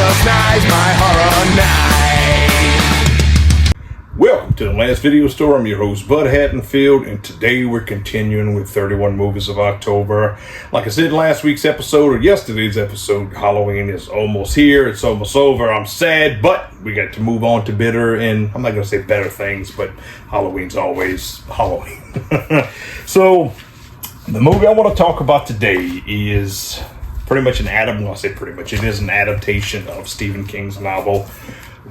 Last night's my horror night. Welcome to the last video store. I'm your host, Bud Hattenfield, and today we're continuing with 31 movies of October. Like I said in last week's episode, or yesterday's episode, Halloween is almost here. It's almost over. I'm sad, but we got to move on to better, and I'm not going to say better things, but Halloween's always Halloween. So, the movie I want to talk about today is pretty much it is an adaptation of Stephen King's novel,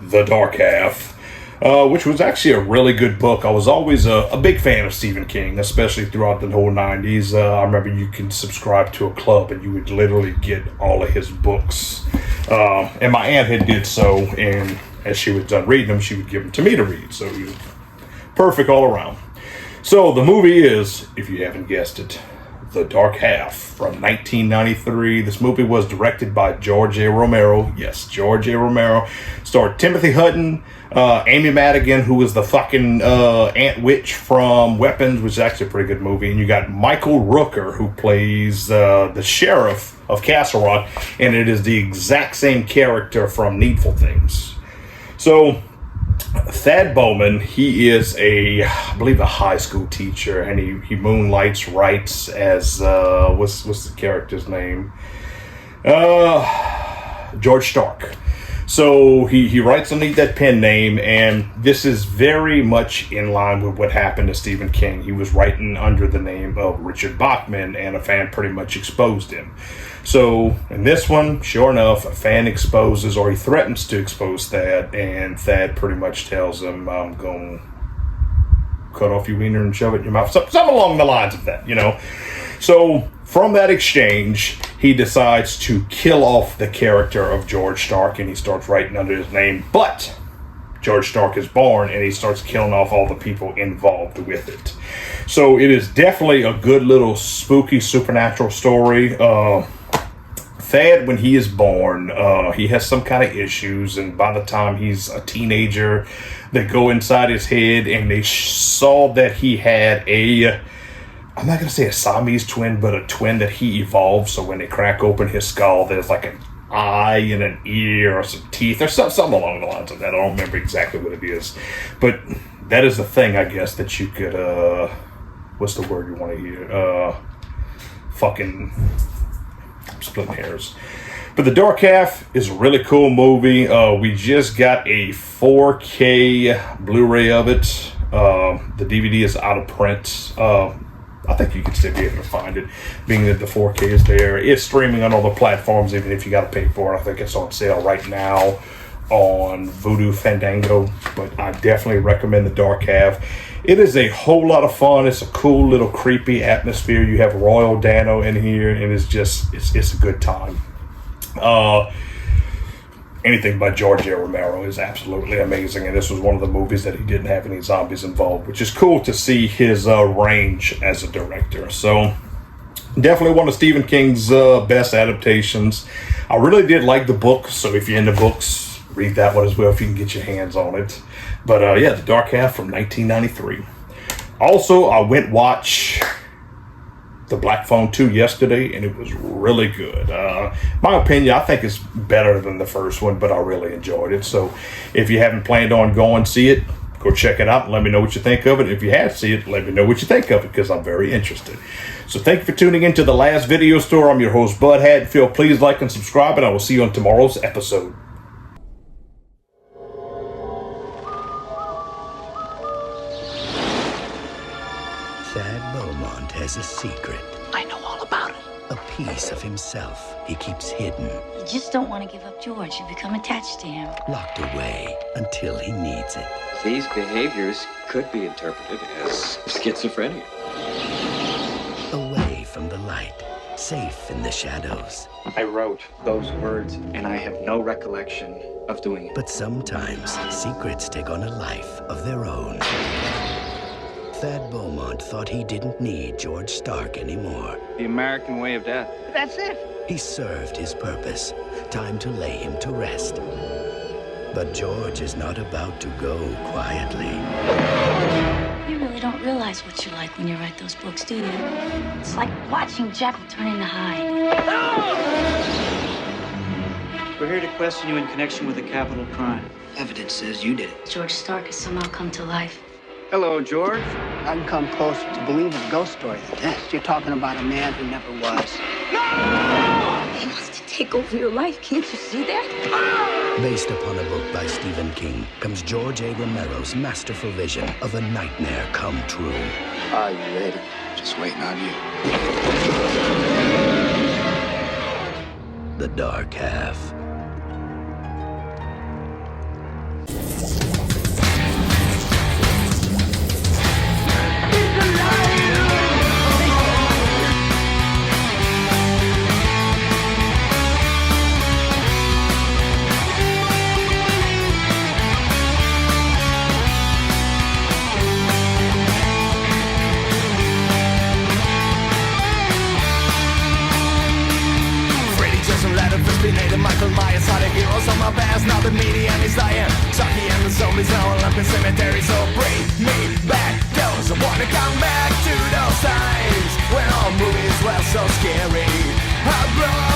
The Dark Half, which was actually a really good book. I was always a big fan of Stephen King, especially throughout the whole 90s. I remember you can subscribe to a club and you would literally get all of his books. And my aunt had did so, and as she was done reading them, she would give them to me to read. So he was perfect all around. So the movie is, if you haven't guessed it, The Dark Half from 1993. This movie was directed by George A. Romero. Yes, George A. Romero. Starred Timothy Hutton, Amy Madigan, who was the fucking Aunt Witch from Weapons, which is actually a pretty good movie. And you got Michael Rooker, who plays the sheriff of Castle Rock, and it is the exact same character from Needful Things. So Thad Bowman, he is I believe a high school teacher, and he moonlights, writes as what's the character's name? George Stark. So he writes underneath that pen name, and this is very much in line with what happened to Stephen King. He was writing under the name of Richard Bachman, and a fan pretty much exposed him. So in this one, sure enough, a fan exposes, or he threatens to expose Thad, and Thad pretty much tells him, I'm going to cut off your wiener and shove it in your mouth. Something along the lines of that, you know. So from that exchange, he decides to kill off the character of George Stark, and he starts writing under his name. But George Stark is born, and he starts killing off all the people involved with it. So it is definitely a good little spooky supernatural story. Thad, when he is born, he has some kind of issues, and by the time he's a teenager, they go inside his head, and they saw that he had I'm not going to say a Siamese twin, but a twin that he evolved. So when they crack open his skull, there's like an eye and an ear or some teeth or something along the lines of that. I don't remember exactly what it is. But that is the thing, I guess, that you could, what's the word you want to hear? Fucking splitting hairs. But The Dark Half is a really cool movie. We just got a 4K Blu-ray of it. The DVD is out of print. I think you can still be able to find it, being that the 4K is there. It's streaming on all the platforms, even if you got to pay for it. I think it's on sale right now on Voodoo Fandango, but I definitely recommend The Dark Half. It is a whole lot of fun. It's a cool little creepy atmosphere. You have Royal Dano in here, and it's a good time. Anything by George A. Romero is absolutely amazing, and this was one of the movies that he didn't have any zombies involved, which is cool to see his range as a director. So definitely one of Stephen King's best adaptations. I really did like the book, so if you're into books, read that one as well if you can get your hands on it. But yeah, The Dark Half from 1993. Also, I went watch The Black Phone 2 yesterday, and it was really good. My opinion, I think it's better than the first one, but I really enjoyed it. So if you haven't planned on going to see it, go check it out and let me know what you think of it. If you have seen it, let me know what you think of it, because I'm very interested. So thank you for tuning in to the last video store. I'm your host, Bud Hattenfield. Please like and subscribe, and I will see you on tomorrow's episode. Thad Beaumont has a secret. I know all about it. A piece of himself he keeps hidden, You just don't want to give up George. You become attached to him. locked away until he needs it. These behaviors could be interpreted as schizophrenia. Away from the light, safe in the shadows. I wrote those words, and I have no recollection of doing it. But sometimes secrets take on a life of their own. Thad Beaumont thought he didn't need George Stark anymore. The American way of death. That's it. He served his purpose. Time to lay him to rest. But George is not about to go quietly. You really don't realize what you're like when you write those books, do you? It's like watching Jekyll turn into Hyde. We're here to question you in connection with a capital crime. Evidence says you did it. George Stark has somehow come to life. Hello, George. I can come closer to believing a ghost story than this. You're talking about a man who never was. He wants to take over your life. Can't you see that? Based upon a book by Stephen King, comes George A. Romero's masterful vision of a nightmare come true. Are you ready? Just waiting on you. The Dark Half. Michael Myers are the heroes of my past. Now the medium is dying. Chucky and the zombies now all up in cemetery. So bring me back those. I wanna come back to those times when all movies were so scary. I brought